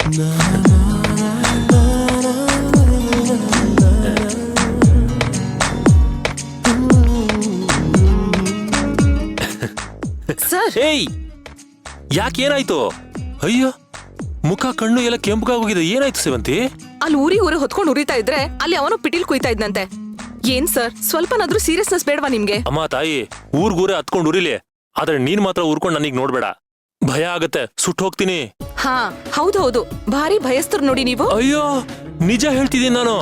Sir ಏಯ್ ಯಾಕೇನಾಯ್ತು? ಅಯ್ಯೋ ಮುಖ ಕಣ್ಣು ಎಲ್ಲ ಕೆಂಪಗಾಗೋಗಿದೆ. ಏನಾಯ್ತು ಸೇವಂತಿ? ಅಲ್ಲಿ ಊರಿ ಹೊತ್ಕೊಂಡು ಉರಿತಾ ಇದ್ರೆ ಅಲ್ಲಿ ಅವನು ಪಿಟೀಲ್ ಕುಯ್ತಾ ಇದ್ನಂತೆ. ಏನ್ ಸರ್ ಸ್ವಲ್ಪನಾದ್ರೂ ಸೀರಿಯಸ್ನೆಸ್ ಬೇಡವಾ ನಿಮ್ಗೆ? ಅಮ್ಮ ತಾಯಿ ಊರ್ಗೂರೇ ಹತ್ಕೊಂಡು ಉರಿಲಿ, ಆದ್ರೆ ನೀನ್ ಮಾತ್ರ ಊರ್ಕೊಂಡು ನನಗ್ ನೋಡ್ಬೇಡ. ಭಯ ಆಗತ್ತೆ, ಸುಟ್ಟು ಹೋಗ್ತೀನಿ. ಹಾ ಹೌದು ಭಾರಿ ಭಯಸ್ಥರು ನೋಡಿ ನೀವು. ಅಯ್ಯೋ ನಿಜ ಹೇಳ್ತಿದ್ದೀನಿ ನಾನು.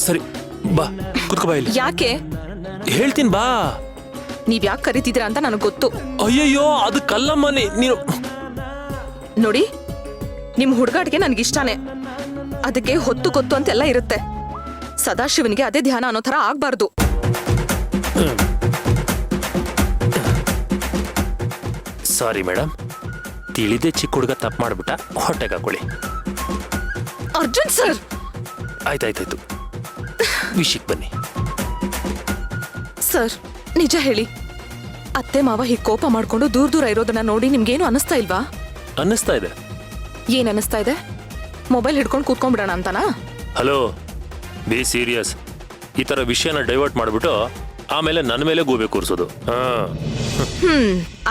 ಸರಿ ಬಾ ಕುತ್ಕೋ ಬಾ ಇಲ್ಲಿ. ಯಾಕೆ? ಹೇಳ್ತೀನಿ ಬಾ. ನೀವ್ ಯಾಕೆ ಕರಿತಿದ್ದೀರಾ ಅಂತ ನನಗ್ ಗೊತ್ತು. ಅಯ್ಯಯ್ಯೋ ಅದು ಕಲ್ಲಮ್ಮ. ನೀನು ನೋಡಿ ನಿಮ್ ಹುಡುಗಾಟಿಗೆ ನನ್ಗಿಷ್ಟಾನೆ. ಅದಕ್ಕೆ ಹೊತ್ತು ಗೊತ್ತು ಅಂತೆಲ್ಲ ಇರುತ್ತೆ. ಸದಾಶಿವನಿಗೆ ಅದೇ ಧ್ಯಾನ ಅನ್ನೋ ತರ ಆಗ್ಬಾರ್ದು. ಸಾರಿ ಮೇಡಮ್, ತಿಳಿದೇ ಚಿಕ್ಕ ಹುಡುಗ ತಪ್ಪು ಮಾಡ್ಬಿಟ್ಟ. ಹೊಟ್ಟೆಗೆ ಹಾಕೊಳ್ಳಿ. ಅರ್ಜುನ್ ಸರ್. ಆಯ್ತಾಯ್ತಾಯ್ತು, ವಿಷಯಕ್ಕೆ ಬನ್ನಿ. ಸರ್ ನಿಜ ಹೇಳಿ, ಅತ್ತೆ ಮಾವ ಹೀಗೆ ಕೋಪ ಮಾಡ್ಕೊಂಡು ದೂರ ಇರೋದನ್ನ ನೋಡಿ ನಿಮ್ಗೇನು ಅನಿಸ್ತಾ ಇಲ್ವಾ? ಅನ್ನಿಸ್ತಾ ಇದೆ. ಏನ್ ಅನಿಸ್ತಾ ಇದೆ? ಮೊಬೈಲ್ ಹಿಡ್ಕೊಂಡು ಕೂತ್ಕೊಂಡ್ಬಿಡೋಣ ಅಂತನಾ? Hello, be serious. ಈ ತರ ವಿಷಯನ ಡೈವರ್ಟ್ ಮಾಡ್ಬಿಟ್ಟು ಆಮೇಲೆ ನನ್ನ ಮೇಲೆ ಗೂಬೆ ಕೂರಿಸೋದು.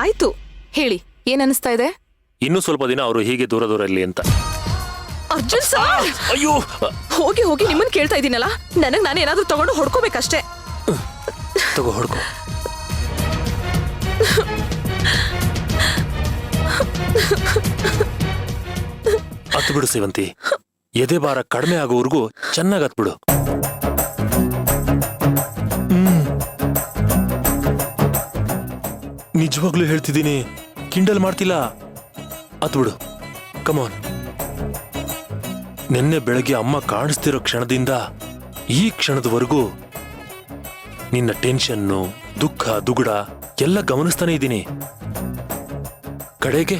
ಆಯ್ತು ಹೇಳಿ, ಏನ್ ಅನಿಸ್ತಾ ಇದೆ? ಇನ್ನೂ ಸ್ವಲ್ಪ ದಿನ ಅವರು ಹೀಗೆ ದೂರ ಇರಲಿ ಅಂತ. ಅರ್ಜುನ್ ಸರ್. ಅಯ್ಯೋ ಹೋಗಿ ನಿಮ್ಮನ್ನ ಕೇಳ್ತಾ ಇದೀನಲ್ಲ, ನನಗ್ ನಾನು ಏನಾದ್ರೂ ತಗೊಂಡು ಹೊಡ್ಕೋಬೇಕಷ್ಟೇ. ತಗೋ ಹೊಡ್ಕೋ. ಹತ್ತು ಬಿಡು ಸೇವಂತಿ, ಎದೆ ಭಾರ ಕಡಿಮೆ ಆಗೋವರೆಗೂ ಚೆನ್ನಾಗಿ ಹತ್ಬಿಡು. ನಿಜವಾಗ್ಲೂ ಹೇಳ್ತಿದ್ದೀನಿ, ಕಿಂಡಲ್ ಮಾಡ್ತಿಲ್ಲ. ಹತ್ಬಿಡು, ಕಮಾನ್. ನಿನ್ನೆ ಬೆಳಗ್ಗೆ ಅಮ್ಮ ಕಾಣಿಸ್ತಿರೋ ಕ್ಷಣದಿಂದ ಈ ಕ್ಷಣದವರೆಗೂ ನಿನ್ನ ಟೆನ್ಷನ್ನು, ದುಃಖ, ದುಗುಡ ಎಲ್ಲ ಗಮನಿಸ್ತಾನೆ ಇದ್ದೀನಿ. ಕಡೆಗೆ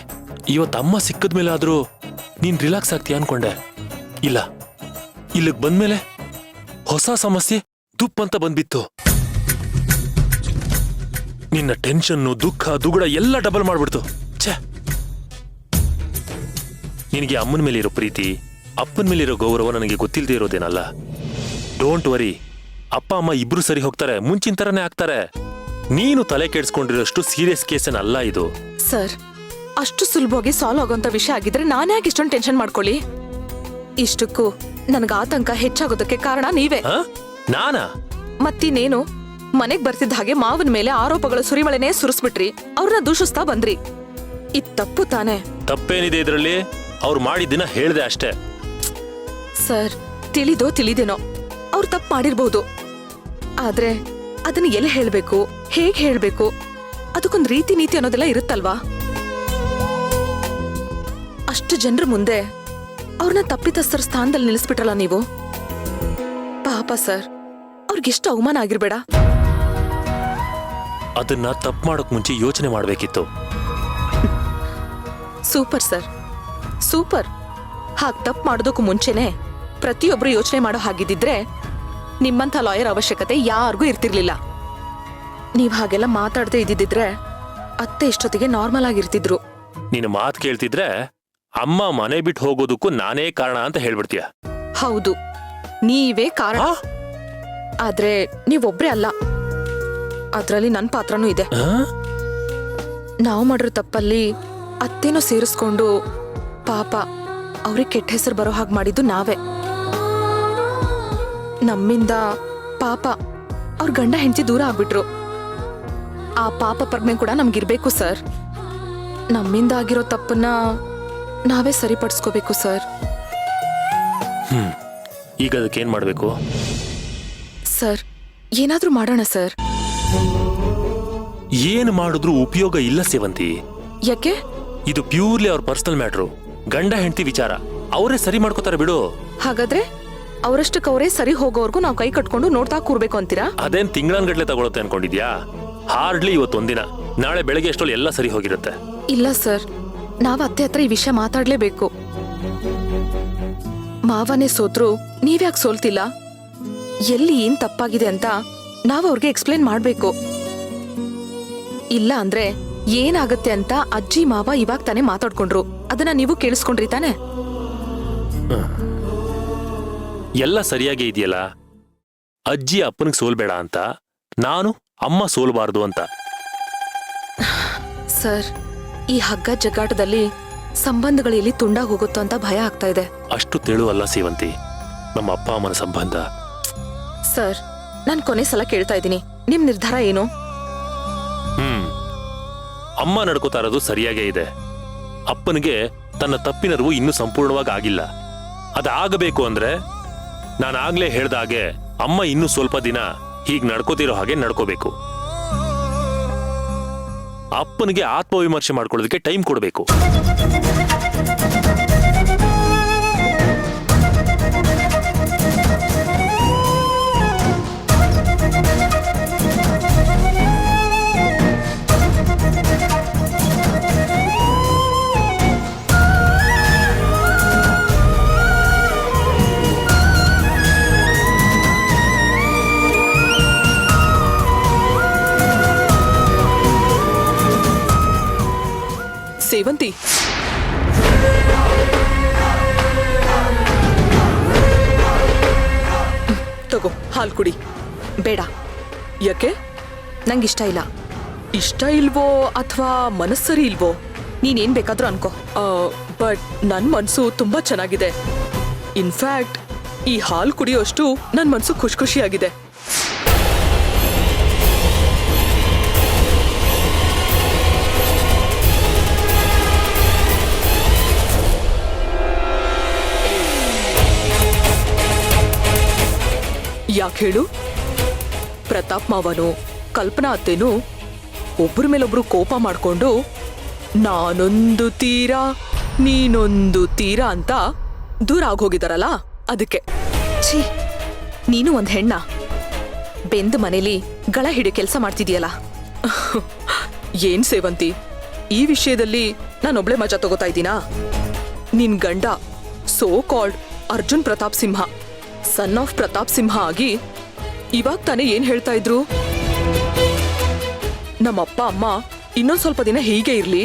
ಇವತ್ತಮ್ಮ ಸಿಕ್ಕದ್ಮೇಲೆ ಆದ್ರೂ ನೀನ್ ರಿಲ್ಯಾಕ್ಸ್ ಆಗ್ತೀಯ ಅನ್ಕೊಂಡೆ. ಇಲ್ಲ, ಇಲ್ಲಿಗೆ ಬಂದ್ಮೇಲೆ ಹೊಸ ಸಮಸ್ಯೆ ದುಪ್ ಅಂತ ಬಂದ್ಬಿತ್ತು. ನಿನ್ನ ಟೆನ್ಷನ್ನು, ದುಃಖ, ದುಗುಡ ಎಲ್ಲ ಡಬಲ್ ಮಾಡ್ಬಿಡ್ತು. ಛೇ, ನಿನಗೆ ಅಮ್ಮನ ಮೇಲಿರೋ ಪ್ರೀತಿ, ಅಪ್ಪನ ಮೇಲಿರೋ ಗೌರವ ನನಗೆ ಗೊತ್ತಿಲ್ಲದೆ ಇರೋದೇನಲ್ಲ. ಡೋಂಟ್ ವರಿ, ಅಪ್ಪ ಅಮ್ಮ ಇಬ್ರು ಸರಿ ಹೋಗ್ತಾರೆ, ಮುಂಚಿನ ತರನೇ ಆಗ್ತಾರೆ. ನೀನು ತಲೆ ಕೆಡ್ಸ್ಕೊಂಡಿರೋಷ್ಟು ಸೀರಿಯಸ್ ಕೇಸೇನಲ್ಲ ಇದು. ಸರ್, ಅಷ್ಟು ಸುಲಭವಾಗಿ ಸಾಲ್ವ್ ಆಗೋಂತ ವಿಷಯ ಆಗಿದ್ರೆ ನಾನು ಯಾಕೆ ಇಷ್ಟೊಂದು ಟೆನ್ಷನ್ ಮಾಡ್ಕೊಳ್ಳಿ? ಇಷ್ಟಕ್ಕೂ ನನಗೆ ಆತಂಕ ಹೆಚ್ಚಾಗೋದಕ್ಕೆ ಕಾರಣ ನೀವೇ. ನಾನಾ? ಮತ್ತಿನೇನು, ಮನೆಗ್ ಬರ್ತಿದ್ದ ಹಾಗೆ ಮಾವನ ಮೇಲೆ ಆರೋಪಗಳ ಸುರಿಮಳೆನೇ ಸುರಿಸ್ಬಿಟ್ರಿ, ಅವ್ರನ್ನ ದೂಷಿಸ್ತಾ ಬಂದ್ರಿ. ಇದ್ ತಪ್ಪು ತಾನೆ? ತಪ್ಪೇನಿದೆ ಇದ್ರಲ್ಲಿ? ಅವ್ರು ಮಾಡಿದ್ದಿನ ಹೇಳ್ದೆ ಅಷ್ಟೇ. ಸರ್, ತಿಳಿದೇನೋ ಅವ್ರು ತಪ್ಪು ಮಾಡಿರ್ಬಹುದು. ಆದ್ರೆ ಅದನ್ನ ಎಲ್ಲಿ ಹೇಳ್ಬೇಕು, ಹೇಗ್ ಹೇಳ್ಬೇಕು, ಅದಕ್ಕೊಂದ್ ರೀತಿ ನೀತಿ ಅನ್ನೋದೆಲ್ಲ ಇರುತ್ತಲ್ವಾ? ಅಷ್ಟು ಜನರ ಮುಂದೆ ಅವ್ರನ್ನ ತಪ್ಪಿತಸ್ಥರ ಸ್ಥಾನದಲ್ಲಿ ನಿಲ್ಲಿಸ್ಬಿಟ್ರಲ್ಲ ನೀವು. ಪಾಪ ಸರ್, ಅವ್ರಿಗೆಷ್ಟು ಅವಮಾನ ಆಗಿರ್ಬೇಡ. ಅದನ್ನ ತಪ್ಪು ಮಾಡೋಕ್ ಮುಂಚೆ ಯೋಚನೆ ಮಾಡ್ಬೇಕಿತ್ತು. Super sir, super. ಹಾಗ್ ತಪ್ಪು ಮಾಡೋದಕ್ಕೂ ಮುಂಚೆನೆ ಪ್ರತಿಯೊಬ್ರು ಯೋಚನೆ ಮಾಡೋ ಹಾಗಿದ್ದಿದ್ರೆ ನಿಮ್ಮಂಥ ಲಾಯರ್ ಅವಶ್ಯಕತೆ ಯಾರಿಗೂ ಇರ್ತಿರ್ಲಿಲ್ಲ. ನೀವ್ ಹಾಗೆಲ್ಲ ಮಾತಾಡದೆ ಇದ್ದಿದ್ರೆ ಅತ್ತೆ ಇಷ್ಟೊತ್ತಿಗೆ ನಾರ್ಮಲ್ ಆಗಿರ್ತಿದ್ರು. ನೀನು ಮಾತು ಕೇಳ್ತಿದ್ರೆ ಅಮ್ಮ ಮನೆ ಬಿಟ್ಟು ಹೋಗೋದಕ್ಕೂ ನಾನೇ ಕಾರಣ ಅಂತ ಹೇಳ್ಬಿಡ್ತೀಯ. ಹೌದು, ನೀವೇ ಕಾರಣ. ಆದ್ರೆ ನೀವೊಬ್ರೇ ಅಲ್ಲ, ಅದ್ರಲ್ಲಿ ನನ್ ಪಾತ್ರನೂ ಇದೆ. ನಾವು ಮಾಡಿರೋ ತಪ್ಪಲ್ಲಿ ಅತ್ತೇನೋ ಸೇರಿಸ್ಕೊಂಡು ಪಾಪ ಅವ್ರಿಗೆ ಕೆಟ್ಟ ಹೆಸರು ಬರೋ ಹಾಗೆ ಮಾಡಿದ್ದು ನಾವೇ. ನಮ್ಮಿಂದ ಪಾಪ ಅವ್ರ ಗಂಡ ಹೆಂಡತಿ ದೂರ ಆಗ್ಬಿಟ್ರು. ಆ ಪಾಪ ಪ್ರಜ್ಞೆ ಕೂಡ ನಮ್ಗಿರ್ಬೇಕು ಸರ್. ನಮ್ಮಿಂದ ಆಗಿರೋ ತಪ್ಪನ್ನ ನಾವೇ ಸರಿಪಡಿಸ್ಕೋಬೇಕು ಸರ್. ಈಗ ಅದಕ್ಕೇನ್ ಮಾಡ್ಬೇಕು? ಸರ್, ಏನಾದ್ರೂ ಮಾಡೋಣ ಸರ್. ಏನು ಮಾಡಿದ್ರು ಉಪಯೋಗ ಇಲ್ಲ ಸೇವಂತಿ. ಯಾಕೆ? ಇದು ಪ್ಯೂರ್ಲಿ ಅವ್ರ ಪರ್ಸನಲ್ ಮ್ಯಾಟ್ರು. ಗಂಡ ಹೆಂಡತಿ ವಿಚಾರ, ಅವರೇ ಸರಿ ಮಾಡ್ಕೋತಾರೆ ಬಿಡು. ಹಾಗಾದ್ರೆ ಅವರಷ್ಟಕ್ಕವರೇ ಸರಿ ಹೋಗೋವರೆಗೂ ನಾವು ಕೈ ಕಟ್ಕೊಂಡು ನೋಡ್ತಾ ಕೂರ್ಬೇಕು ಅಂತೀರಾ? ಅದೇನ್ ತಿಂಗಳನ್ಗಟ್ಲೆ ತಗೊಳುತ್ತೆ ಅನ್ಕೊಂಡಿದ್ಯಾ? ಹಾರ್ಡ್ಲಿ ಇವತ್ತೊಂದಿನ, ನಾಳೆ ಬೆಳಗ್ಗೆ ಎಷ್ಟೊಲ್ಲಿ ಎಲ್ಲ ಸರಿ ಹೋಗಿರುತ್ತೆ. ಇಲ್ಲ ಸರ್, ನಾವ್ ಅತ್ತೆ ಹತ್ರ ಈ ವಿಷಯ ಮಾತಾಡ್ಲೇಬೇಕು. ಮಾವನೇ ಸೋತ್ರು ನೀವ್ಯಾಕೆ ಸೋಲ್ತಿಲ್ಲ, ಎಲ್ಲಿ ಏನ್ ತಪ್ಪಾಗಿದೆ ಅಂತ ನಾವ್ ಅವ್ರಿಗೆ ಎಕ್ಸ್ಪ್ಲೇನ್ ಮಾಡ್ಬೇಕು. ಇಲ್ಲ ಅಂದ್ರೆ ಏನಾಗತ್ತೆ ಅಂತ ಅಜ್ಜಿ ಮಾವ ಇವಾಗ ತಾನೇ ಮಾತಾಡ್ಕೊಂಡ್ರು. ಅದನ್ನ ನೀವು ಕೇಳಿಸ್ಕೊಂಡ್ರಿ ತಾನೆ? ಎಲ್ಲ ಸರಿಯಾಗಿ ಇದೆಯಲ್ಲ. ಅಜ್ಜಿ ಅಪ್ಪನಿಗೆ ಸೋಲ್ಬೇಡ ಅಂತ, ನಾನು ಅಮ್ಮ ಸೋಲ್ಬಾರ್ದು ಅಂತ. ಸರ್, ಈ ಹಗ್ಗ ಜಗ್ಗಾಟದಲ್ಲಿ ಸಂಬಂಧಗಳಲ್ಲಿ ತುಂಡಾಗಿ ಹೋಗುತ್ತೋ ಅಂತ ಭಯ ಆಗ್ತಾ ಇದೆ. ಅಷ್ಟು ತೆಳುವಲ್ಲ ಸೇವಂತಿ ನಮ್ಮ ಅಪ್ಪ ಅಮ್ಮನ ಸಂಬಂಧ. ಸರ್, ನಾನ್ ಕೊನೆ ಸಲ ಕೇಳ್ತಾ ಇದ್ದೀನಿ, ನಿಮ್ ನಿರ್ಧಾರ ಏನು? ಅಮ್ಮ ನಡ್ಕೋತಾ ಇರೋದು ಸರಿಯಾಗೇ ಇದೆ. ಅಪ್ಪನಿಗೆ ತನ್ನ ತಪ್ಪಿನರಿವು ಇನ್ನೂ ಸಂಪೂರ್ಣವಾಗಿ ಆಗಿಲ್ಲ. ಅದಾಗಬೇಕು ಅಂದ್ರೆ ನಾನಾಗ್ಲೇ ಹೇಳ್ದ ಹಾಗೆ ಅಮ್ಮ ಇನ್ನೂ ಸ್ವಲ್ಪ ದಿನ ಹೀಗ್ ನಡ್ಕೋತಿರೋ ಹಾಗೆ ನಡ್ಕೋಬೇಕು. ಅಪ್ಪನಿಗೆ ಆತ್ಮವಿಮರ್ಶೆ ಮಾಡ್ಕೊಳ್ಳೋದಕ್ಕೆ ಟೈಮ್ ಕೊಡಬೇಕು. ಸೇವಂತಿ, ತಗೋ ಹಾಲು ಕುಡಿ. ಬೇಡ. ಯಾಕೆ? ನಂಗಿಷ್ಟ ಇಲ್ಲ. ಇಷ್ಟ ಇಲ್ವೋ ಅಥವಾ ಮನಸ್ಸರಿ ಇಲ್ವೋ? ನೀನೇನ್ ಬೇಕಾದ್ರೂ ಅನ್ಕೋ. ಬಟ್ ನನ್ ಮನ್ಸು ತುಂಬಾ ಚೆನ್ನಾಗಿದೆ. ಇನ್ಫ್ಯಾಕ್ಟ್ ಈ ಹಾಲು ಕುಡಿಯೋಷ್ಟು ನನ್ ಮನ್ಸು ಖುಷಿಯಾಗಿದೆ. ಯಾಕೆ ಹೇಳು? ಪ್ರತಾಪ್ ಮಾವನು ಕಲ್ಪನಾ ಅತ್ತೇನು ಒಬ್ಬರ ಮೇಲೊಬ್ರು ಕೋಪ ಮಾಡ್ಕೊಂಡು ನಾನೊಂದು ತೀರ ನೀನೊಂದು ತೀರ ಅಂತ ದೂರ ಆಗೋಗಿದಾರಲ್ಲ, ಅದಕ್ಕೆ. ಛೀ, ನೀನು ಒಂದ್ ಹೆಣ್ಣ ಬೆಂದ ಮನೇಲಿ ಗಳ ಹಿಡಿಯೋ ಕೆಲಸ ಮಾಡ್ತಿದೀಯಲ್ಲ. ಏನ್ ಸೇವಂತಿ, ಈ ವಿಷಯದಲ್ಲಿ ನಾನೊಬ್ಳೆ ಮಜಾ ತಗೋತಾ ಇದ್ದೀನಾ? ನಿನ್ ಗಂಡ so called Arjun Pratap Simha, son of Pratap Simha ಆಗಿ ಇವಾಗ ತಾನೇ ಏನ್ ಹೇಳ್ತಾ ಇದ್ರು? ನಮ್ಮಪ್ಪ ಅಮ್ಮ ಇನ್ನೊಂದ್ ಸ್ವಲ್ಪ ದಿನ ಹೀಗೆ ಇರ್ಲಿ,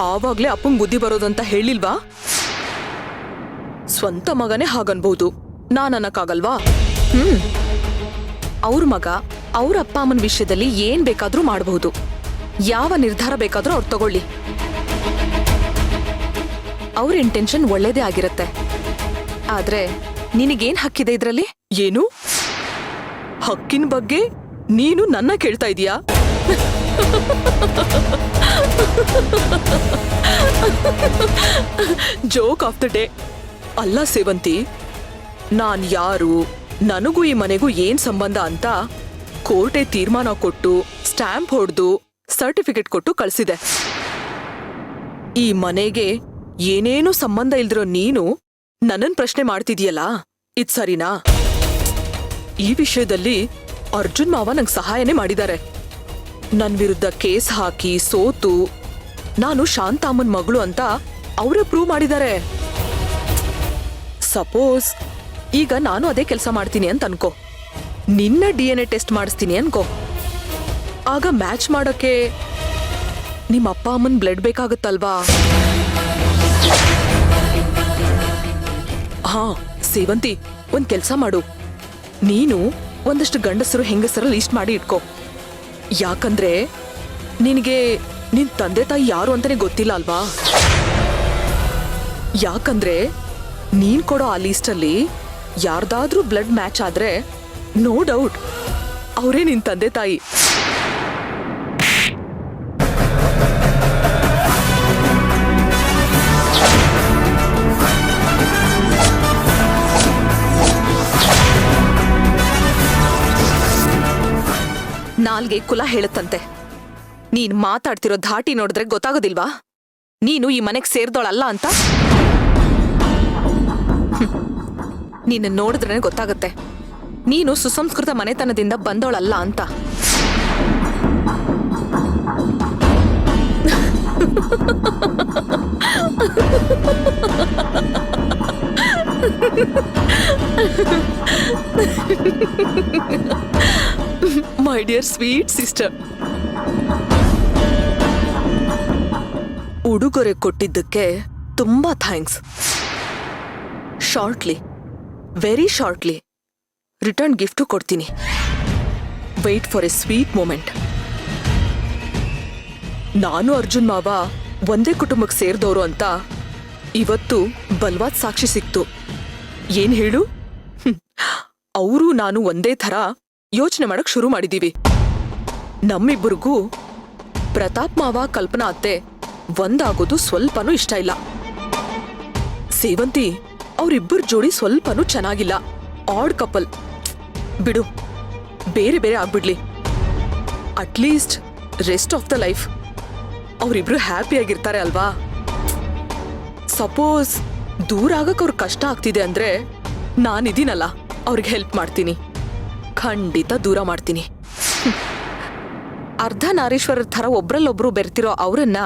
ಆವಾಗ್ಲೇ ಅಪ್ಪಂಗ್ ಬುದ್ಧಿ ಬರೋದಂತ ಹೇಳಿಲ್ವಾ? ಸ್ವಂತ ಮಗನೇ ಹಾಗನ್ಬಹುದು, ನಾನನ್ನಕ್ಕಾಗಲ್ವಾ? ಅವ್ರ ಮಗ ಅವ್ರ ಅಪ್ಪ ಅಮ್ಮನ ವಿಷಯದಲ್ಲಿ ಏನ್ ಬೇಕಾದ್ರೂ ಮಾಡಬಹುದು, ಯಾವ ನಿರ್ಧಾರ ಬೇಕಾದ್ರೂ ಅವ್ರು ತಗೊಳ್ಳಿ. ಅವ್ರ ಇಂಟೆನ್ಷನ್ ಒಳ್ಳೇದೇ ಆಗಿರತ್ತೆ. ಆದ್ರೆ ನಿನಗೇನ್ ಹಕ್ಕಿದೆ ಇದ್ರಲ್ಲಿ? ಏನು ಹಕ್ಕಿನ ಬಗ್ಗೆ ನೀನು ನನ್ನ ಕೇಳ್ತಾ ಇದೀಯಾ? Joke of the day. ಅಲ್ಲ ಸೇವಂತಿ, ನಾನ್ ಯಾರು, ನನಗೂ ಈ ಮನೆಗೂ ಏನ್ ಸಂಬಂಧ ಅಂತ ಕೋರ್ಟೆ ತೀರ್ಮಾನ ಕೊಟ್ಟು ಸ್ಟ್ಯಾಂಪ್ ಹೊಡೆದು ಸರ್ಟಿಫಿಕೇಟ್ ಕೊಟ್ಟು ಕಳ್ಸಿದೆ. ಈ ಮನೆಗೆ ಏನೇನೂ ಸಂಬಂಧ ಇಲ್ದಿರೋ ನೀನು ನನ್ನನ್ ಪ್ರಶ್ನೆ ಮಾಡ್ತಿದೀಯಲ್ಲ, ಇದ್ ಸರಿನಾ? ಈ ವಿಷಯದಲ್ಲಿ ಅರ್ಜುನ್ ಮಾವ ನಂಗೆ ಸಹಾಯನೇ ಮಾಡಿದ್ದಾರೆ. ನನ್ ವಿರುದ್ಧ ಕೇಸ್ ಹಾಕಿ ಸೋತು ನಾನು ಶಾಂತಾಮನ್ ಮಗಳು ಅಂತ ಅವರೇ ಪ್ರೂವ್ ಮಾಡಿದ್ದಾರೆ. ಸಪೋಸ್ ಈಗ ನಾನು ಅದೇ ಕೆಲಸ ಮಾಡ್ತೀನಿ ಅಂತ ಅನ್ಕೋ, ನಿನ್ನ DNA ಟೆಸ್ಟ್ ಮಾಡಿಸ್ತೀನಿ ಅನ್ಕೋ. ಆಗ ಮ್ಯಾಚ್ ಮಾಡೋಕೆ ನಿಮ್ಮ ಅಪ್ಪ ಅಮ್ಮನ್ ಬ್ಲಡ್ ಬೇಕಾಗತ್ತಲ್ವಾ? ಹಾ ಸೇವಂತಿ, ಒಂದ್ ಕೆಲ್ಸ ಮಾಡು, ನೀನು ಒಂದಷ್ಟು ಗಂಡಸರು ಹೆಂಗಸರು ಲೀಸ್ಟ್ ಮಾಡಿ ಇಟ್ಕೋ. ಯಾಕಂದ್ರೆ ನಿನಗೆ ನಿನ್ ತಂದೆ ತಾಯಿ ಯಾರು ಅಂತಾನೆ ಗೊತ್ತಿಲ್ಲ ಅಲ್ವಾ? ಯಾಕಂದ್ರೆ ನೀನ್ ಕೊಡೋ ಆ ಲೀಸ್ಟಲ್ಲಿ ಯಾರ್ದಾದ್ರೂ ಬ್ಲಡ್ ಮ್ಯಾಚ್ ಆದ್ರೆ ನೋ ಡೌಟ್ ಅವರೇ ನಿನ್ ತಂದೆ ತಾಯಿ. ನಾಲ್ಗೆ ಕುಲ ಹೇಳುತ್ತಂತೆ. ನೀನ್ ಮಾತಾಡ್ತಿರೋ ಧಾಟಿ ನೋಡಿದ್ರೆ ಗೊತ್ತಾಗೋದಿಲ್ವಾ ನೀನು ಈ ಮನೆಗ್ ಸೇರ್ದೋಳಲ್ಲ ಅಂತ? ನಿನ್ನ ನೋಡಿದ್ರೆ ಗೊತ್ತಾಗತ್ತೆ ನೀನು ಸುಸಂಸ್ಕೃತ ಮನೆತನದಿಂದ ಬಂದೋಳಲ್ಲ ಅಂತ. My dear sweet sister. ಉಡುಗೊರೆ ಕೊಟ್ಟಿದ್ದಕ್ಕೆ ತುಂಬಾ thanks. Shortly, very shortly return gift ಕೊಡ್ತೀನಿ. Wait for a sweet moment. ನಾನು ಅರ್ಜುನ್ ಮಾವ ಒಂದೇ ಕುಟುಂಬಕ್ಕೆ ಸೇರಿದವರು ಅಂತ ಇವತ್ತು ಬಲ್ವಾದ್ ಸಾಕ್ಷಿ ಸಿಕ್ತು. ಏನ್ ಹೇಳು, ಅವರು ನಾನು ಒಂದೇ ಥರ ಯೋಚನೆ ಮಾಡಕ್ ಶುರು ಮಾಡಿದೀವಿ. ನಮ್ಮಿಬ್ಬರಿಗೂ ಪ್ರತಾಪ್ ಮಾವ ಕಲ್ಪನಾ ಅತ್ತೆ ಒಂದಾಗೋದು ಸ್ವಲ್ಪನೂ ಇಷ್ಟ ಇಲ್ಲ. ಸೇವಂತಿ ಅವರಿಬ್ಬರ ಜೋಡಿ ಸ್ವಲ್ಪನೂ ಚೆನ್ನಾಗಿಲ್ಲ. Odd couple. ಬಿಡು, ಬೇರೆ ಬೇರೆ ಆಗ್ಬಿಡ್ಲಿ. At least rest of the life ಅವರಿಬ್ರು ಹ್ಯಾಪಿಯಾಗಿರ್ತಾರೆ ಅಲ್ವಾ. ಸಪೋಸ್ ದೂರ ಆಗಕ್ ಅವ್ರ ಕಷ್ಟ ಆಗ್ತಿದೆ ಅಂದ್ರೆ ನಾನಿದೀನಲ್ಲ, ಅವ್ರಿಗೆ ಹೆಲ್ಪ್ ಮಾಡ್ತೀನಿ. ಖಂಡಿತ ದೂರ ಮಾಡ್ತೀನಿ. ಅರ್ಧ ನಾರೀಶ್ವರರ ಥರ ಒಬ್ರಲ್ಲೊಬ್ರು ಬೆರ್ತಿರೋ ಅವರನ್ನ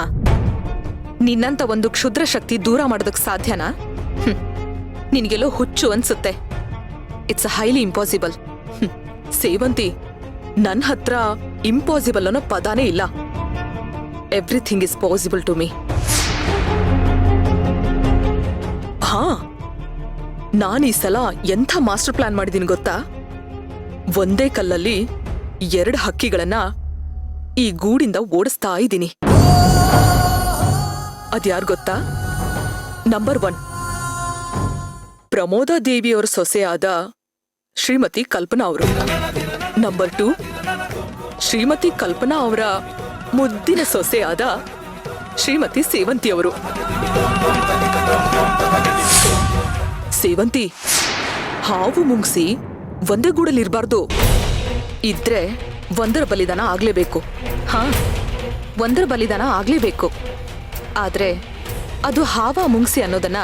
ನಿನ್ನಂತ ಒಂದು ಕ್ಷುದ್ರ ಶಕ್ತಿ ದೂರ ಮಾಡೋದಕ್ ಸಾಧ್ಯನಾ? ನಿನ್ಗೆಲ್ಲೋ ಹುಚ್ಚು ಅನ್ಸುತ್ತೆ. It's highly impossible. ಸೇವಂತಿ, ನನ್ನ ಹತ್ರ ಇಂಪಾಸಿಬಲ್ ಅನ್ನೋ ಪದಾನೇ ಇಲ್ಲ. Everything is possible to me. ಹಾ, ನಾನ್ ಈ ಸಲ ಎಂಥ ಮಾಸ್ಟರ್ ಪ್ಲಾನ್ ಮಾಡಿದೀನಿ ಗೊತ್ತಾ? ಒಂದೇ ಕಲ್ಲಲ್ಲಿ 2 ಹಕ್ಕಿಗಳನ್ನ ಈ ಗೂಡಿಂದ ಓಡಿಸ್ತಾ ಇದ್ದೀನಿ. ಅದ್ಯಾರು ಗೊತ್ತಾ? ನಂಬರ್ 1, ಪ್ರಮೋದಾ ದೇವಿಯವರ ಸೊಸೆಯಾದ ಶ್ರೀಮತಿ ಕಲ್ಪನಾ ಅವರು. ನಂಬರ್ 2, ಶ್ರೀಮತಿ ಕಲ್ಪನಾ ಅವರ ಮುದ್ದಿನ ಸೊಸೆಯಾದ ಶ್ರೀಮತಿ ಸೇವಂತಿಯವರು. ಸೇವಂತಿ, ಹಾವು ಮುಂಗ್ಸಿ ಒಂದೇ ಗೂಡಲ್ಲಿರ್ಬಾರ್ದು. ಇದ್ರೆ ಒಂದರ ಬಲಿದಾನ ಆಗ್ಲೇಬೇಕು. ಹಾ, ಒಂದರ ಬಲಿದಾನ ಆಗ್ಲೇಬೇಕು. ಆದ್ರೆ ಅದು ಹಾವ ಮುಂಗ್ಸಿ ಅನ್ನೋದನ್ನ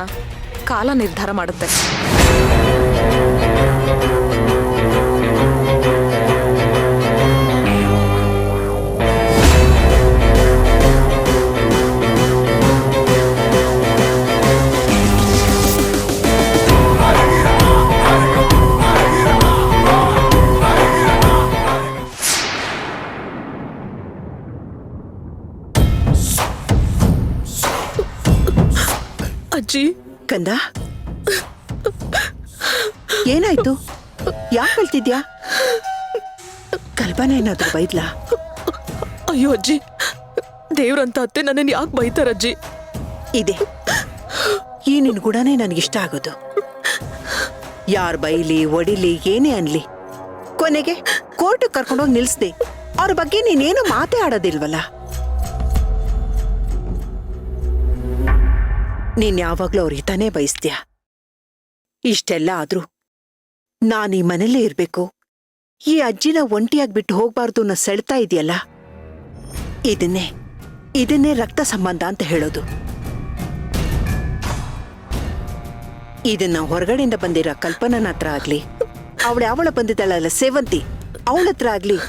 ಕಾಲ ನಿರ್ಧಾರ ಮಾಡುತ್ತೆ. ಅಜ್ಜಿ. ಕಂದ, ಏನಾಯ್ತು? ಯಾಕೆ ಹೇಳ್ತಿದ್ಯಾ? ಕಲ್ಪನಾ ಏನಾದ್ರು ಬೈದ್ಲಾ? ಅಯ್ಯೋ ಅಜ್ಜಿ, ದೇವ್ರಂತ ಅತ್ತೆ ನನ್ನನ್ನು ಯಾಕೆ ಬೈತಾರಜ್ಜಿ? ಇದೆ, ಈ ನಿನ್ ಗುಣನೇ ನನಗಿಷ್ಟ ಆಗೋದು. ಯಾರ್ ಬೈಲಿ ಒಡಿಲಿ ಏನೇ ಅನ್ಲಿ, ಕೊನೆಗೆ ಕೋರ್ಟ್ ಕರ್ಕೊಂಡೋಗಿ ನಿಲ್ಸ್ದೆ ಅವ್ರ ಬಗ್ಗೆ ನೀನೇನು ಮಾತೇ ಆಡೋದಿಲ್ವಲ್ಲ. ನೀನ್ ಯಾವಾಗ್ಲೂ ಅವ್ರ ಹಿತಾನೇ ಬಯಸ್ತೀಯ. ಇಷ್ಟೆಲ್ಲ ಆದ್ರೂ ನಾನೀ ಮನೇಲೇ ಇರ್ಬೇಕು, ಈ ಅಜ್ಜಿನ ಒಂಟಿಯಾಗಿ ಬಿಟ್ಟು ಹೋಗ್ಬಾರ್ದು ಅನ್ನೋ ಸೆಳ್ತಾ ಇದೆಯಲ್ಲ, ಇದನ್ನೇ ರಕ್ತ ಸಂಬಂಧ ಅಂತ ಹೇಳೋದು. ಇದನ್ನ ಹೊರಗಡೆಯಿಂದ ಬಂದಿರೋ ಕಲ್ಪನನ ಹತ್ರ ಆಗ್ಲಿ, ಅವಳ ಬಂದಿದ್ದಾಳಲ್ಲ ಸೇವಂತಿ, ಅವಳ ಹತ್ರ ಆಗ್ಲಿ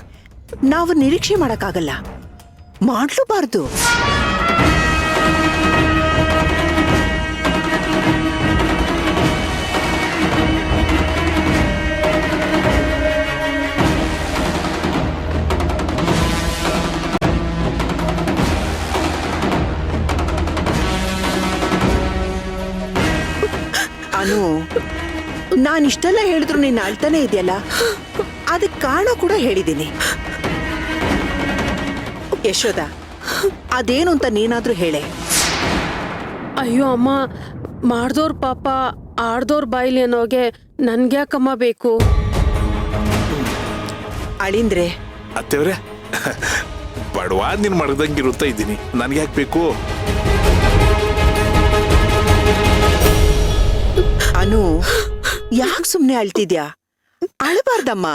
ನಾವು ನಿರೀಕ್ಷೆ ಮಾಡಕ್ಕಾಗಲ್ಲ, ಮಾಡ್ಲೂಬಾರ್ದು. ಅನು, ನಾನಿಷ್ಟೆಲ್ಲ ಹೇಳಿದ್ರು ನೀನ್ ಅಳ್ತಾನೆ ಇದೆಯಲ್ಲ, ಅದಕ್ಕೆ ಕಾರಣ ಕೂಡ ಹೇಳಿದ್ದೀನಿ. ಯಶೋದ, ಅದೇನು ಅಂತ ನೀನಾದ್ರೂ ಹೇಳೆ. ಅಯ್ಯೋ ಅಮ್ಮ, ಮಾಡ್ದೋರ್ ಪಾಪ ಆಡ್ದೋರ್ ಬಾಯ್ಲಿ ಅನ್ನೋಗೆ ನನ್ಗ್ಯಾಕಮ್ಮ ಬೇಕು? ಅಳಿಂದ್ರೆ ಅತ್ತೆವ್ರೆ, ಬಡವಾದ್ ನೀನ್ ಮಡದಂಗಿರುತ್ತಾ ಇದ್ದೀನಿ, ನನ್ಗ್ಯಾಕ್ ಬೇಕು? ಅನು, ಯಾಕೆ ಸುಮ್ನೆ ಅಳ್ತಿದ್ಯಾ? ಅಳಬಾರ್ದಮ್ಮ.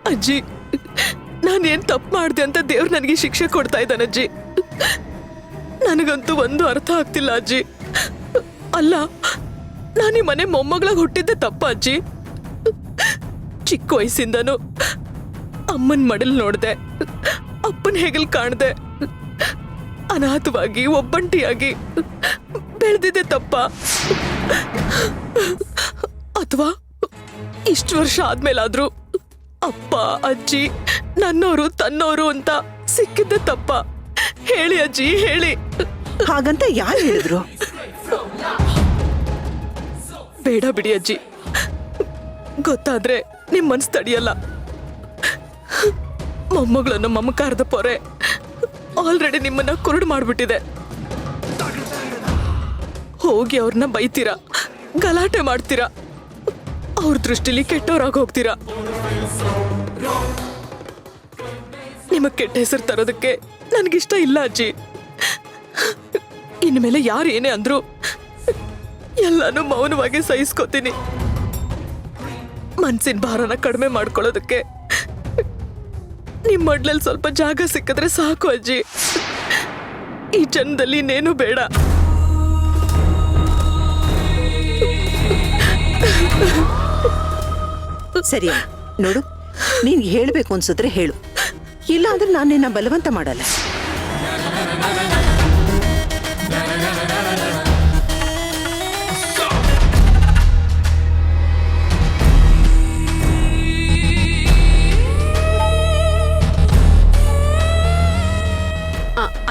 ಅಜ್ಜಿ, ನಾನೇನ್ ತಪ್ಪು ಮಾಡ್ದೆ ಅಂತ ದೇವ್ರು ನನಗೆ ಶಿಕ್ಷೆ ಕೊಡ್ತಾ ಇದ್ದಾನಜ್ಜಿ. ನನಗಂತೂ ಒಂದು ಅರ್ಥ ಆಗ್ತಿಲ್ಲ ಅಜ್ಜಿ. ಅಲ್ಲ, ನಾನು ಈ ಮನೆ ಮೊಮ್ಮಗಳಾಗ ಹುಟ್ಟಿದ್ದೆ ತಪ್ಪ ಅಜ್ಜಿ? ಚಿಕ್ಕ ವಯಸ್ಸಿಂದನೂ ಅಮ್ಮನ್ ಮಡಲ್ ನೋಡ್ದೆ, ಅಪ್ಪನ ಹೆಗಲ್ ಕಾಣ್ದೆ, ಅನಾಥವಾಗಿ ಒಬ್ಬಂಟಿಯಾಗಿ ಬೆಳೆದಿದ್ದೆ ತಪ್ಪ? ಅಥವಾ ಇಷ್ಟು ವರ್ಷ ಆದ್ಮೇಲಾದ್ರೂ ಅಪ್ಪ ಅಜ್ಜಿ ನನ್ನೋರು ತನ್ನೋರು ಅಂತ ಸಿಕ್ಕಿದ್ದೆ ತಪ್ಪ? ಹೇಳಿ ಅಜ್ಜಿ ಹೇಳಿ. ಹಾಗಂತ ಯಾರು ಹೇಳಿದ್ರು? ಬೇಡ ಬಿಡಿ ಅಜ್ಜಿ, ಗೊತ್ತಾದ್ರೆ ನಿಮ್ ಮನ್ಸ್ ತಡಿಯಲ್ಲ. ಮೊಮ್ಮಗಳನ್ನ ಮಮಕಾರದ ಪೊರೆ ಆಲ್ರೆಡಿ ನಿಮ್ಮನ್ನ ಕುರುಡು ಮಾಡ್ಬಿಟ್ಟಿದೆ. ಹೋಗಿ ಅವ್ರನ್ನ ಬೈತೀರಾ, ಗಲಾಟೆ ಮಾಡ್ತೀರಾ, ಅವ್ರ ದೃಷ್ಟಿಲಿ ಕೆಟ್ಟವ್ರಾಗ ಹೋಗ್ತೀರಾ. ನಿಮಗ್ ಕೆಟ್ಟ ಹೆಸರು ತರೋದಕ್ಕೆ ನನ್ಗಿಷ್ಟ ಇಲ್ಲ ಅಜ್ಜಿ. ಇನ್ಮೇಲೆ ಯಾರು ಏನೇ ಅಂದ್ರು ಎಲ್ಲಾನು ಮೌನವಾಗಿ ಸಹಿಸ್ಕೋತೀನಿ. ಮನ್ಸಿನ ಭಾರನ ಕಡಿಮೆ ಮಾಡ್ಕೊಳ್ಳೋದಕ್ಕೆ ನಿಮ್ ಮಡ್ಲಲ್ಲಿ ಸ್ವಲ್ಪ ಜಾಗ ಸಿಕ್ಕಿದ್ರೆ ಸಾಕು ಅಜ್ಜಿ. ಈ ಜನ್ಮದಲ್ಲಿ ಇನ್ನೇನು ಬೇಡ. ಸರಿಯಾ ನೋಡು, ನೀನ್ ಹೇಳ್ಬೇಕು ಅನ್ಸಿದ್ರೆ ಹೇಳು, ಇಲ್ಲ ಅಂದ್ರೆ ನಾನು ನಿನ್ನ ಬಲವಂತ ಮಾಡಲ್ಲ.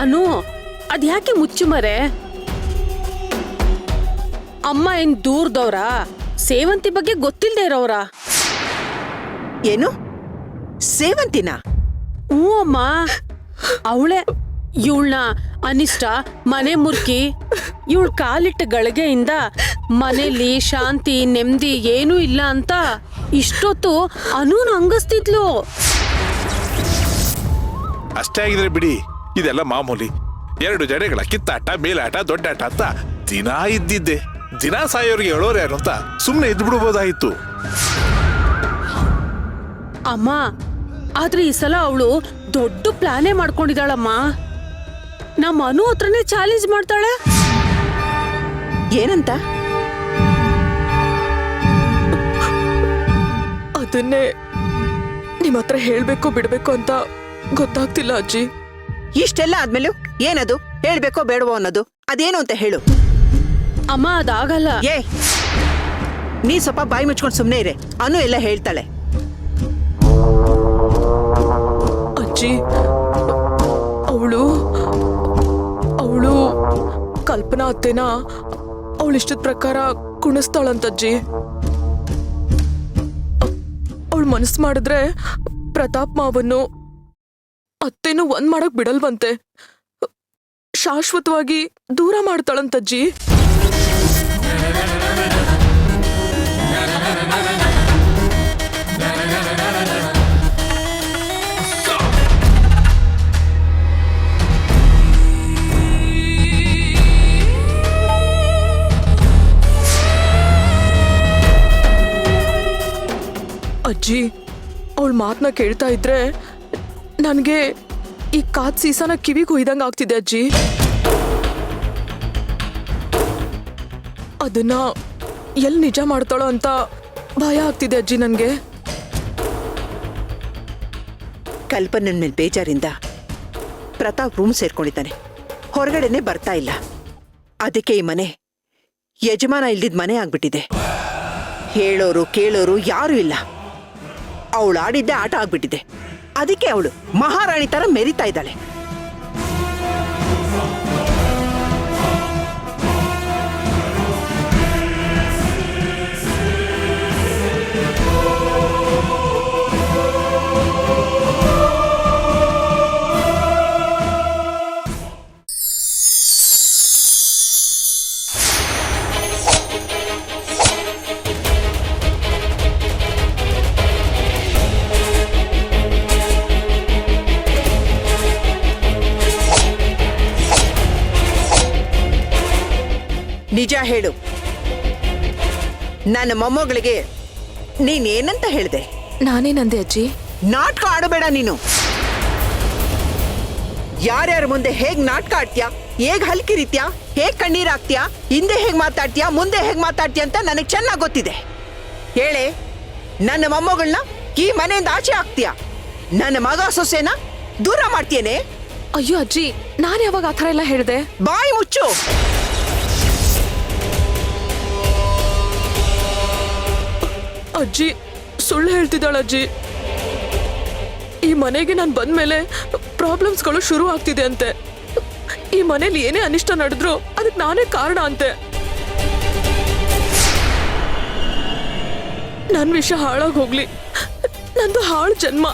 ಅನು, ಅದ್ಯಾಕೆ ಮುಚ್ಚುಮರೆ? ಅಮ್ಮ ಏನ್ ದೂರದವ್ರ? ಸೇವಂತಿ ಬಗ್ಗೆ ಗೊತ್ತಿಲ್ದೇ ಇರೋರ? ಏನು ಸೇವಂತಿನ? ಹ್ಞೂ ಅಮ್ಮ, ಅವಳೆ. ಇವಳನ್ನ ಅನಿಷ್ಟ ಮನೆ ಮುರ್ಕಿ ಇವಳ ಕಾಲಿಟ್ಟ ಗಳಿಗೆಯಿಂದ ಮನೇಲಿ ಶಾಂತಿ ನೆಮ್ಮದಿ ಏನೂ ಇಲ್ಲ ಅಂತ ಇಷ್ಟೊತ್ತು ಅನೂನ್ ಹಂಗಸ್ತಿದ್ಲು. ಅಷ್ಟೇ ಆಗಿದ್ರೆ ಬಿಡಿ, ಇದೆಲ್ಲ ಮಾಮೂಲಿ. 2 ಜಡೆಗಳ ಕಿತ್ತಾಟ, ಮೇಲಾಟ, ದೊಡ್ಡಾಟ ಅಂತ ದಿನಾ ಇದ್ದಿದ್ದೆ. ದಿನ ಸಾಯೋರಿಗೆ ಹೇಳೋರು ಯಾರು ಅಂತ ಸುಮ್ಮನೆ ಇದ್ದು ಬಿಡ್ಬೋದಾಯ್ತು. ಅಮ್ಮ, ಆದ್ರೆ ಈ ಸಲ ಅವಳು ದೊಡ್ಡ ಪ್ಲಾನೇ ಮಾಡ್ಕೊಂಡಿದ್ದಾಳಮ್ಮ. ನಮ್ಮ ಅನು ಹತ್ರನೇ ಚಾಲೆಂಜ್ ಮಾಡ್ತಾಳೆ. ಏನಂತ? ಅದನ್ನೇ ನಿಮ್ ಹತ್ರ ಹೇಳ್ಬೇಕು ಬಿಡ್ಬೇಕು ಅಂತ ಗೊತ್ತಾಗ್ತಿಲ್ಲ ಅಜ್ಜಿ. ಇಷ್ಟೆಲ್ಲ ಆದ್ಮೇಲೂ ಏನದು? ಹೇಳ್ಬೇಕೋ ಬೇಡವೋ ಅನ್ನೋದು ಅದೇನು ಅಂತ ಹೇಳು. ಅಮ್ಮ, ಅದಾಗಲ್ಲ. ಏ, ನೀ ಸ್ವಲ್ಪ ಬಾಯಿ ಮುಚ್ಕೊಂಡು ಸುಮ್ಮನೆ ಇರೆ. ಅನು ಎಲ್ಲ ಹೇಳ್ತಾಳೆ. ಅಜ್ಜಿ, ಅವಳು ಕಲ್ಪನಾ ಅತ್ತೆನ ಅವಳಿಷ್ಟದ ಪ್ರಕಾರ ಕುಣಿಸ್ತಾಳಂತಜ್ಜಿ. ಅವಳು ಮನಸ್ಸು ಮಾಡಿದ್ರೆ ಪ್ರತಾಪ್ ಮಾವನ್ನು ಅತ್ತೆನೂ ಒಂದ್ ಮಾಡಕ್ ಬಿಡಲ್ವಂತೆ. ಶಾಶ್ವತವಾಗಿ ದೂರ ಮಾಡ್ತಾಳಂತಜ್ಜಿ. ಅಜ್ಜಿ, ಅವಳ ಮಾತನ್ನ ಕೇಳ್ತಾ ಇದ್ರೆ ನನಗೆ ಈ ಕಾದ್ ಸೀಸನ ಕಿವಿಗೆ ಹೊಯ್ದಂಗ ಆಗ್ತಿದೆ ಅಜ್ಜಿ. ಅದನ್ನ ಎಲ್ಲಿ ನಿಜ ಮಾಡ್ತಾಳೋ ಅಂತ ಭಯ ಆಗ್ತಿದೆ ಅಜ್ಜಿ ನನ್ಗೆ. ಕಲ್ಪನನ್ ಮೇಲೆ ಬೇಜಾರಿಂದ ಪ್ರತಾಪ್ ರೂಮ್ ಸೇರ್ಕೊಂಡಿದ್ದಾನೆ. ಹೊರಗಡೆನೆ ಬರ್ತಾ ಇಲ್ಲ. ಅದಕ್ಕೆ ಈ ಮನೆ ಯಜಮಾನ ಇಲ್ದಿದ್ ಮನೆ ಆಗ್ಬಿಟ್ಟಿದೆ. ಹೇಳೋರು ಕೇಳೋರು ಯಾರು ಇಲ್ಲ. ಅವಳು ಆಡಿದ್ದೆ ಆಟ ಆಗ್ಬಿಟ್ಟಿದೆ. ಅದಕ್ಕೆ ಅವಳು ಮಹಾರಾಣಿ ತರ ಮೆರಿತಾ ಇದ್ದಾಳೆ. ನಿಜ ಹೇಳು, ನನ್ನ ಮೊಮ್ಮಗಳಿಗೆ ನೀನೇನಂತ ಹೇಳ್ದೆ? ನಾನೇನಂದೆ ಅಜ್ಜಿ? ನಾಟಕ ಆಡಬೇಡ ನೀನು. ಯಾರ್ಯಾರ ಮುಂದೆ ಹೇಗ್ ನಾಟಕ ಆಡ್ತೀಯಾ, ಹೇಗ್ ಹಲ್ಕಿರಿತ್ಯಾ, ಹೇಗ್ ಕಣ್ಣೀರಾಗ್ತೀಯಾ, ಹಿಂದೆ ಹೇಗ್ ಮಾತಾಡ್ತೀಯಾ, ಮುಂದೆ ಹೇಗ್ ಮಾತಾಡ್ತೀಯ ಅಂತ ನನಗೆ ಚೆನ್ನಾಗಿ ಗೊತ್ತಿದೆ. ಹೇಳೆ, ನನ್ನ ಮೊಮ್ಮಗಳನ್ನ ಈ ಮನೆಯಿಂದ ಆಚೆ ಹಾಕ್ತೀಯಾ? ನನ್ನ ಮಗ ಸೊಸೆನ ದೂರ ಮಾಡ್ತೀಯೇನೆ? ಅಯ್ಯೋ ಅಜ್ಜಿ, ನಾನು ಯಾವಾಗ ಆ ಥರ ಎಲ್ಲ ಹೇಳಿದೆ? ಬಾಯಿ ಮುಚ್ಚು. ಅಜ್ಜಿ ಸುಳ್ಳು ಹೇಳ್ತಿದ್ದಾಳ ಅಜ್ಜಿ. ಈ ಮನೆಗೆ ನಾನು ಬಂದ್ಮೇಲೆ ಪ್ರಾಬ್ಲಮ್ಸ್ಗಳು ಶುರು ಆಗ್ತಿದೆ ಅಂತೆ. ಈ ಮನೇಲಿ ಏನೇ ಅನಿಷ್ಟ ನಡೆದ್ರು ಅದಕ್ಕೆ ನಾನೇ ಕಾರಣ ಅಂತೆ. ನನ್ ವಿಷಯ ಹಾಳಾಗ್ ಹೋಗ್ಲಿ, ನಂದು ಹಾಳು ಜನ್ಮ.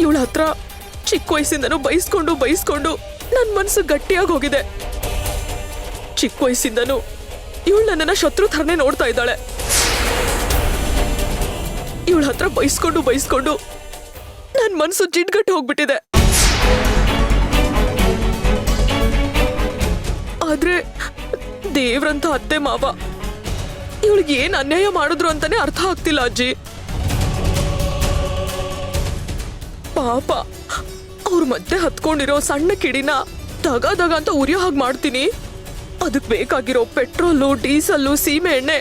ಇವಳ ಹತ್ರ ಚಿಕ್ಕ ವಯಸ್ಸಿಂದನೂ ಬೈಸ್ಕೊಂಡು ನನ್ ಮನ್ಸು ಗಟ್ಟಿಯಾಗಿ ಹೋಗಿದೆ. ಚಿಕ್ಕ ವಯಸ್ಸಿಂದನೂ ಇವಳು ನನ್ನನ್ನ ಶತ್ರು ಥರನೇ ನೋಡ್ತಾ ಇದ್ದಾಳೆ. ಇವಳ ಹತ್ರ ಬೈಸ್ಕೊಂಡು ನನ್ ಮನ್ಸು ಜಿಡ್ಗಟ್ಟಿ ಹೋಗ್ಬಿಟ್ಟಿದೆ. ಆದ್ರೆ ದೇವ್ರಂತ ಅತ್ತೆ ಮಾವ ಇವಳಿಗೆ ಏನ್ ಅನ್ಯಾಯ ಮಾಡಿದ್ರು ಅಂತಾನೆ ಅರ್ಥ ಆಗ್ತಿಲ್ಲ ಅಜ್ಜಿ. ಪಾಪ ಅವ್ರ ಮಧ್ಯೆ ಹತ್ಕೊಂಡಿರೋ ಸಣ್ಣ ಕಿಡಿನ ದಗ ಅಂತ ಉರಿಯೋ ಹಾಗೆ ಮಾಡ್ತೀನಿ. ಅದಕ್ ಬೇಕಾಗಿರೋ ಪೆಟ್ರೋಲು, ಡೀಸಲ್ಲು, ಸೀಮೆ ಎಣ್ಣೆ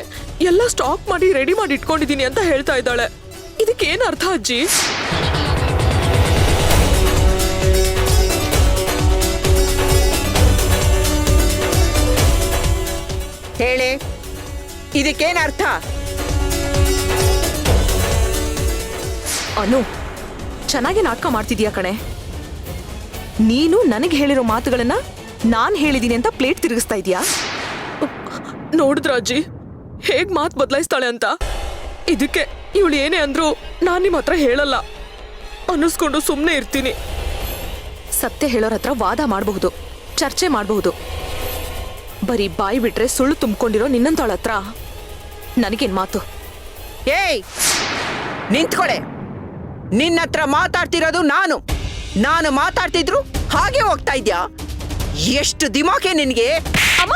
ಎಲ್ಲ ಸ್ಟಾಕ್ ಮಾಡಿ ರೆಡಿ ಮಾಡಿ ಇಟ್ಕೊಂಡಿದೀನಿ ಅಂತ ಹೇಳ್ತಾ ಇದ್ದಾಳೆ. ಇದಕ್ಕೇನ್ ಅರ್ಥ ಅಜ್ಜಿ? ಹೇಳಿ, ಇದಕ್ಕೇನ್ ಅರ್ಥ? ಅನು, ಚೆನ್ನಾಗಿ ನಾಟಕ ಮಾಡ್ತಿದ್ಯಾ ಕಣೆ. ನೀನು ನನಗೆ ಹೇಳಿರೋ ಮಾತುಗಳನ್ನ ನಾನ್ ಹೇಳಿದೀನಿ ಅಂತ ಪ್ಲೇಟ್ ತಿರುಗಿಸ್ತಾ ಇದೀಯಾ? ನೋಡಿದ್ರ ಅಜ್ಜಿ ಹೇಗ್ ಮಾತು ಬದಲಾಯಿಸ್ತಾಳೆ ಅಂತ. ಇದಕ್ಕೆ ಇವಳು ಏನೇ ಅಂದ್ರು ನಾನ್ ನಿಮ್ ಹತ್ರ ಹೇಳಲ್ಲ ಅನ್ನಿಸ್ಕೊಂಡು ಸುಮ್ಮನೆ ಇರ್ತೀನಿ. ಸತ್ಯ ಹೇಳೋರ ಹತ್ರ ವಾದ ಮಾಡಬಹುದು, ಚರ್ಚೆ ಮಾಡಬಹುದು. ಬರೀ ಬಾಯಿ ಬಿಟ್ರೆ ಸುಳ್ಳು ತುಂಬಿಕೊಂಡಿರೋ ನಿನ್ನಂತವಳ ಹತ್ರ ನನಗೇನ್ ಮಾತು? ಏಯ್, ನಿಂತ್ಕೊಳೆ. ನಿನ್ನ ಹತ್ರ ಮಾತಾಡ್ತಿರೋದು ನಾನು ಮಾತಾಡ್ತಿದ್ರು ಹಾಗೆ ಹೋಗ್ತಾ ಇದ್ಯಾ? ಎಷ್ಟು ದಿಮಾಕೆ ನಿನ್ಗೆ? ಅಮ್ಮ!